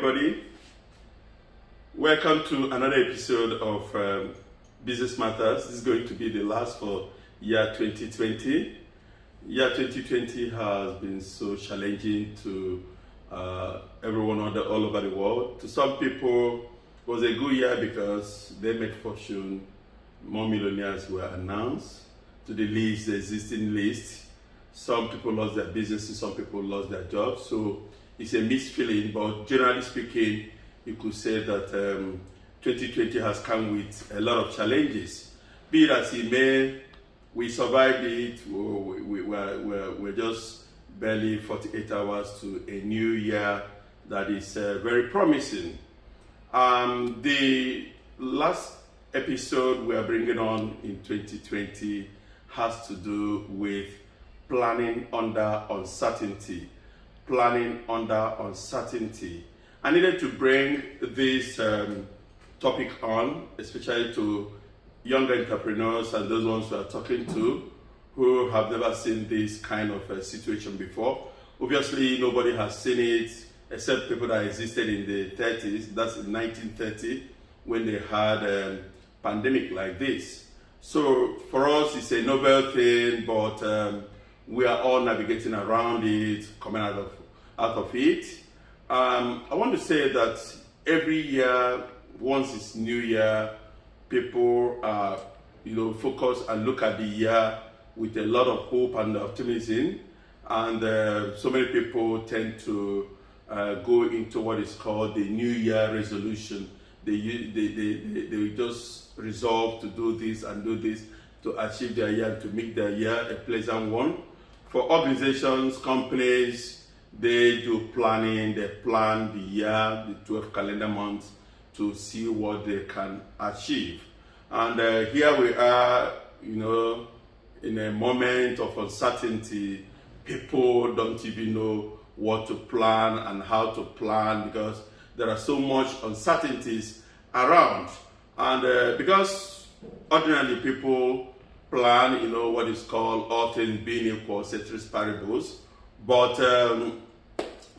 everybody. Welcome to another episode of Business Matters. This is going to be the last for year 2020. Year 2020 has been so challenging to everyone all over the world. To some people, it was a good year because they made fortune. More millionaires were announced to the list, the existing list. Some people lost their businesses, some people lost their jobs. So it's a mixed feeling, but generally speaking, you could say that 2020 has come with a lot of challenges. Be it as it may, we survived it. We're just barely 48 hours to a new year that is very promising. The last episode we are bringing on in 2020 has to do with planning under uncertainty. Planning under uncertainty. I needed to bring this topic on, especially to young entrepreneurs and those ones we are talking to who have never seen this kind of situation before. Obviously, nobody has seen it except people that existed in the 30s. That's in 1930 when they had a pandemic like this. So for us, it's a novel thing, but we are all navigating around it, coming out of it. I want to say that every year, once it's New Year, people focus and look at the year with a lot of hope and optimism, and so many people tend to go into what is called the New Year resolution. They just resolve to do this and do this to achieve their year and to make their year a pleasant one. For organizations, companies, they do planning. They plan the year, the 12 calendar months, to see what they can achieve. And here we are, in a moment of uncertainty. People don't even know what to plan and how to plan because there are so much uncertainties around. And because ordinarily people plan, what is called all things being equal, ceteris paribus, but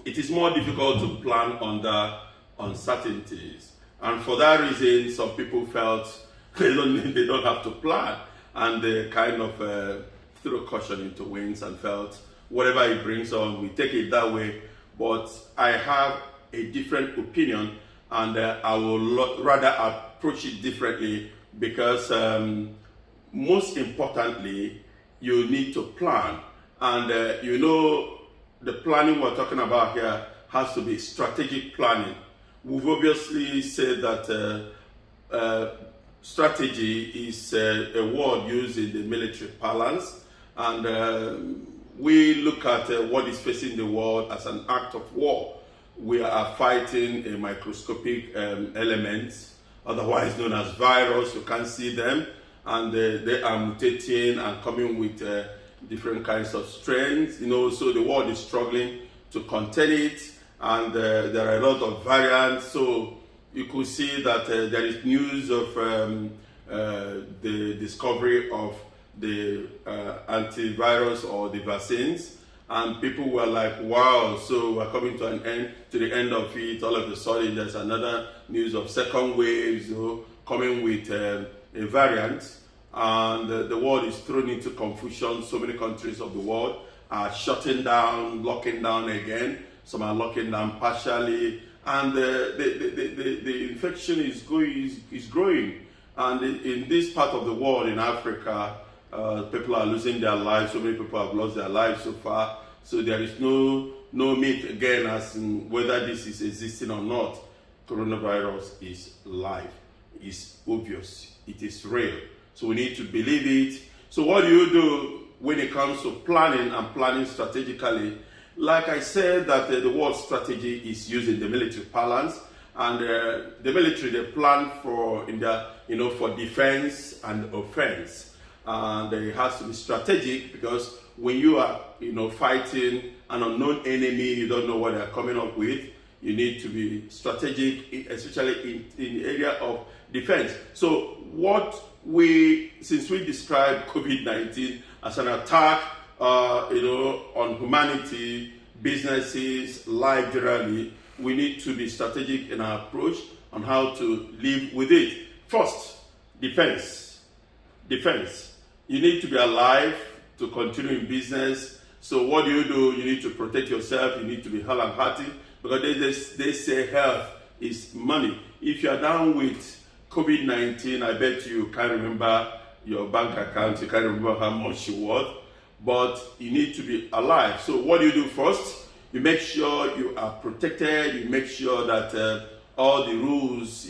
it is more difficult to plan under uncertainties. And for that reason, some people felt they don't have to plan, and they kind of threw caution into winds and felt whatever it brings on, we take it that way. But I have a different opinion, and I will rather approach it differently because most importantly, you need to plan. And the planning we're talking about here has to be strategic planning. We've obviously said that strategy is a word used in the military parlance, and we look at what is facing the world as an act of war. We are fighting a microscopic element, otherwise known as virus. You can't see them, and they are mutating and coming with different kinds of strains. So the world is struggling to contain it, and there are a lot of variants. So you could see that there is news of the discovery of the antivirus or the vaccines, and people were like, wow, so we're coming to the end of it. All of a sudden there's another news of second waves coming with a variant, and the world is thrown into confusion. So many countries of the world are shutting down, locking down again. Some are locking down partially, and the infection is growing. And in this part of the world, in Africa, people are losing their lives. So many people have lost their lives so far. So there is no myth again as in whether this is existing or not. Coronavirus is live. It's obvious. It is real. So we need to believe it. So what do you do when it comes to planning and planning strategically? Like I said, that the word strategy is used in the military parlance, and the military, they plan for for defense and offense, and it has to be strategic because when you are fighting an unknown enemy, you don't know what they're coming up with. You need to be strategic, especially in the area of defense. So since we described COVID-19 as an attack on humanity, businesses, life generally, we need to be strategic in our approach on how to live with it. First, defense. Defense. You need to be alive to continue in business. So what do? You need to protect yourself. You need to be healthy and hearty, because they say health is money. If you are down with COVID-19, I bet you can't remember your bank account, you can't remember how much you worth, but you need to be alive. So what do you do first? You make sure you are protected. You make sure that all the rules,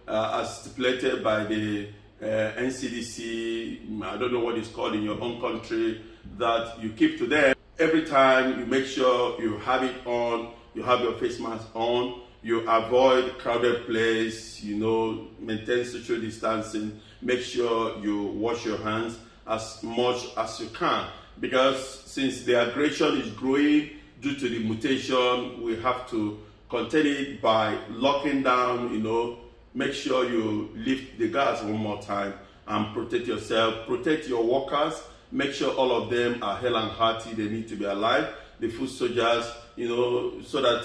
as stipulated by the NCDC, I don't know what it's called in your own country, that you keep to them. Every time you make sure you have it on, you have your face mask on, you avoid crowded place, maintain social distancing, make sure you wash your hands as much as you can. Because since the aggression is growing due to the mutation, we have to contain it by locking down, make sure you lift the gas one more time and protect yourself, protect your workers, make sure all of them are healthy and hearty. They need to be alive. The food soldiers, so that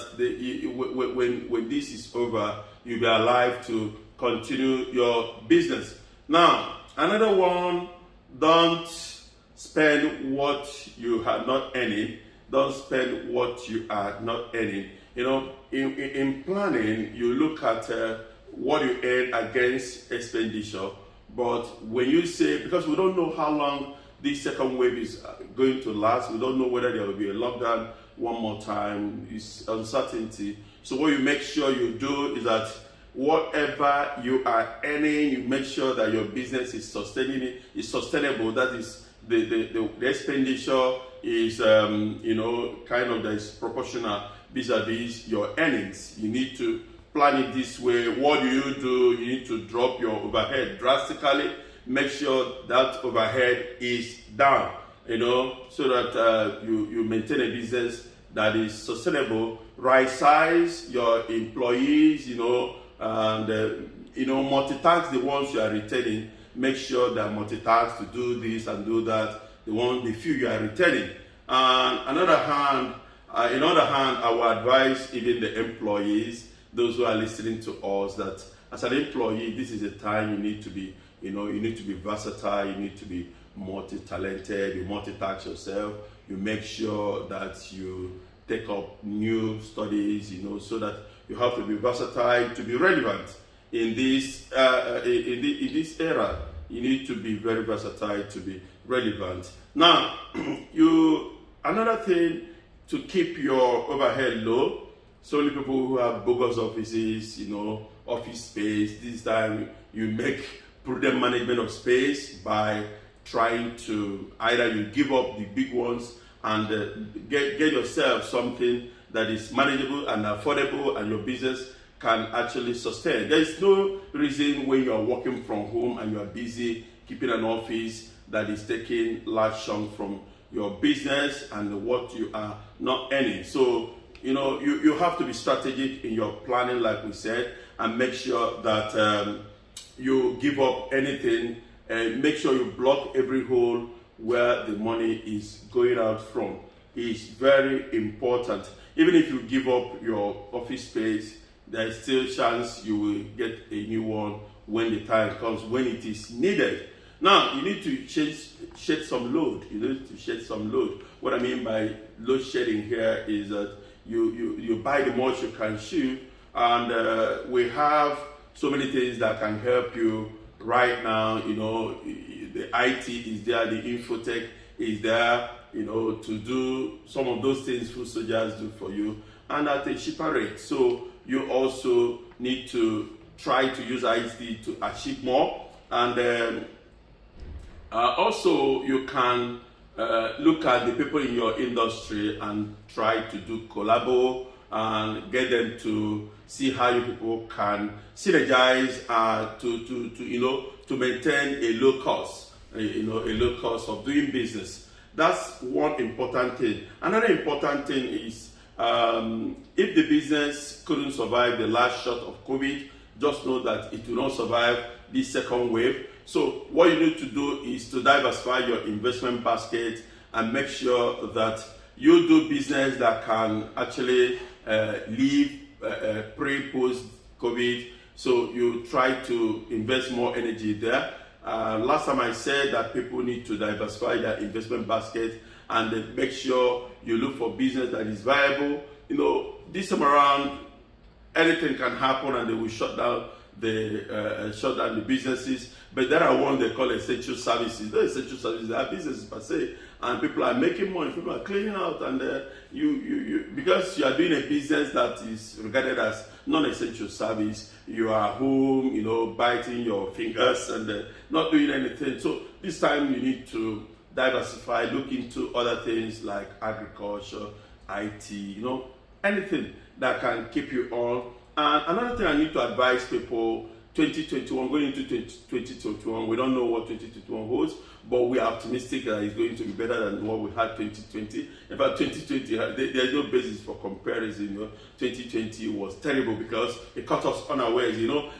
when this is over, you'll be alive to continue your business. Now, another one, don't spend what you are not earning. Don't spend what you are not earning. In planning, you look at what you earn against expenditure. But when you say, because we don't know how long this second wave is going to last, we don't know whether there will be a lockdown one more time, it's uncertainty. So what you make sure you do is that whatever you are earning, you make sure that your business is sustainable. That is, the expenditure is that is proportional vis-a-vis your earnings. You need to plan it this way. What do? You need to drop your overhead drastically. Make sure that overhead is down, so that you maintain a business that is sustainable. Right size your employees, and multitask the ones you are retaining. Make sure that multitask to do this and do that. The few you are retaining. And in other hand, I would advise even the employees, those who are listening to us, that as an employee, this is a time you need to be, you need to be versatile, you need to be multi-talented, you multitask yourself, you make sure that you take up new studies, so that you have to be versatile to be relevant in this in this era. You need to be very versatile to be relevant. Now, another thing to keep your overhead low. So many people who have bogus offices, office space. This time you make prudent management of space by trying to either you give up the big ones and get yourself something that is manageable and affordable, and your business can actually sustain. There is no reason when you are working from home and you are busy keeping an office that is taking large chunk from your business and what you are not earning. So you have to be strategic in your planning, like we said, and make sure that you give up anything, and make sure you block every hole where the money is going out from. It's very important. Even if you give up your office space, there is still a chance you will get a new one when the time comes, when it is needed. Now, you need to shed some load. You need to shed some load. What I mean by load shedding here is that you buy the much you can chew, and we have so many things that can help you right now. The IT is there, the infotech is there, to do some of those things food soldiers do for you, and at a cheaper rate. So you also need to try to use IT to achieve more. And also you can look at the people in your industry and try to do collabo and get them to see how you people can synergize to maintain a low cost, a low cost of doing business. That's one important thing. Another important thing is if the business couldn't survive the last shot of COVID, just know that it will not survive this second wave. So what you need to do is to diversify your investment basket and make sure that you do business that can actually live pre-post COVID. So you try to invest more energy there. Last time I said that people need to diversify their investment basket and make sure you look for business that is viable. This time around, anything can happen and they will shut down the businesses. But there are one they call essential services. Those essential services, they are businesses per se, and people are making money, people are cleaning out, and you because you are doing a business that is regarded as non-essential service, you are home, biting your fingers and not doing anything. So this time you need to diversify, look into other things like agriculture, IT, anything that can keep you on. And another thing I need to advise people, 2021, going into 2021, we don't know what 2021 holds, but we are optimistic that it's going to be better than what we had 2020. In fact, 2020, there's no basis for comparison. 2020 was terrible because it caught us unawares.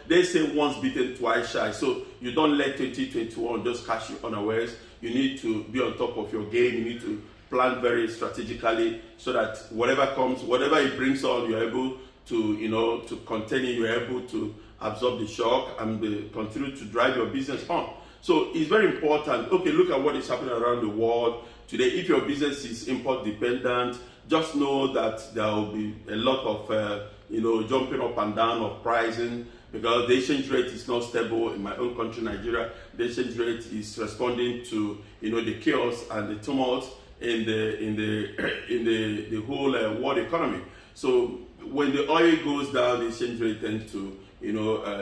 They say once bitten, twice shy. So you don't let 2021 just catch you unawares. You need to be on top of your game. You need to plan very strategically so that whatever comes, whatever it brings on, you're able to contain it, you're able to absorb the shock and continue to drive your business on. So it's very important. Okay, look at what is happening around the world today. If your business is import dependent, just know that there will be a lot of jumping up and down of pricing, because the exchange rate is not stable. In my own country, Nigeria, the exchange rate is responding to the chaos and the tumult in the whole world economy. So when the oil goes down, the exchange rate tends to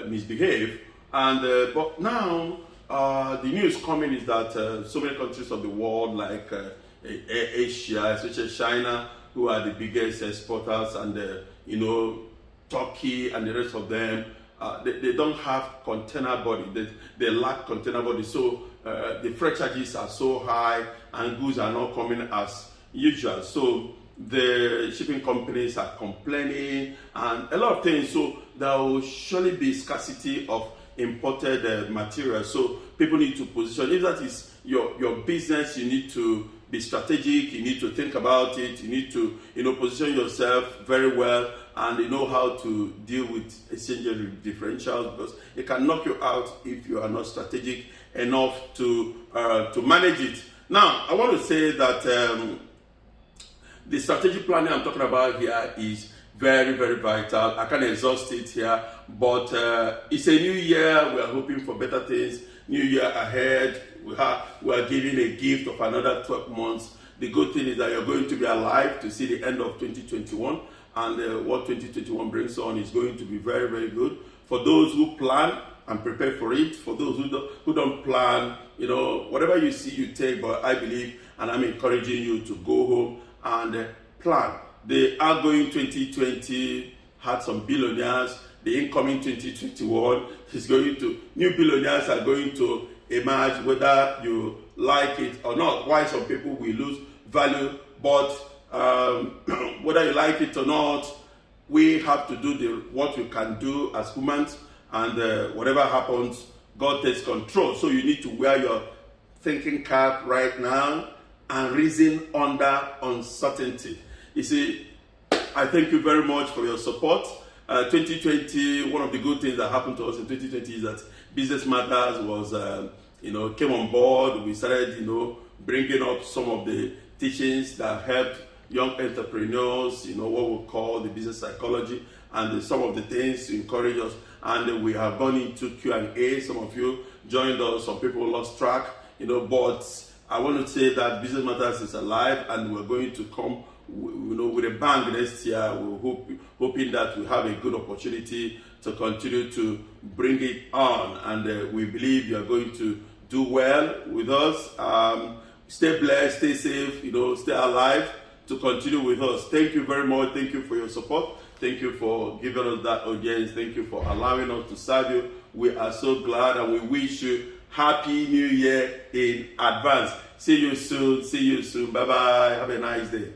misbehave. And but now the news coming is that so many countries of the world, like Asia, especially China, who are the biggest exporters, and Turkey and the rest of them, they don't have container body. They lack container body. So the freight charges are so high and goods are not coming as usual. So the shipping companies are complaining and a lot of things. So there will surely be scarcity of imported material. So people need to position. If that is your business, you need to be strategic. You need to think about it. You need to position yourself very well and know how to deal with exchange rate differentials, because it can knock you out if you are not strategic enough to manage it. Now, I want to say that the strategic planning I'm talking about here is very, very vital. I can't exhaust it here, but it's a new year. We are hoping for better things. New year ahead. We are giving a gift of another 12 months. The good thing is that you're going to be alive to see the end of 2021, and what 2021 brings on is going to be very, very good. For those who plan and prepare for it, for those who don't plan, whatever you see, you take. But I believe, and I'm encouraging you to go home and plan. The outgoing 2020 had some billionaires. The incoming 2021 is new billionaires are going to emerge, whether you like it or not. Why some people will lose value, but whether you like it or not, we have to do what we can do as humans, and whatever happens, God takes control. So you need to wear your thinking cap right now and reason under uncertainty. You see, I thank you very much for your support. 2020, one of the good things that happened to us in 2020 is that Business Matters was, came on board. We started, bringing up some of the teachings that helped young entrepreneurs, what we call the business psychology, and some of the things to encourage us. And we have gone into Q&A. Some of you joined us. Some people lost track, but I want to say that Business Matters is alive, and we're going to come with a bang next year. We're hoping that we have a good opportunity to continue to bring it on, and we believe you are going to do well with us. Stay blessed, stay safe, stay alive to continue with us. Thank you very much. Thank you for your support. Thank you for giving us that audience. Thank you for allowing us to serve you. We are so glad, and we wish you Happy New Year in advance. See you soon. Bye bye. Have a nice day.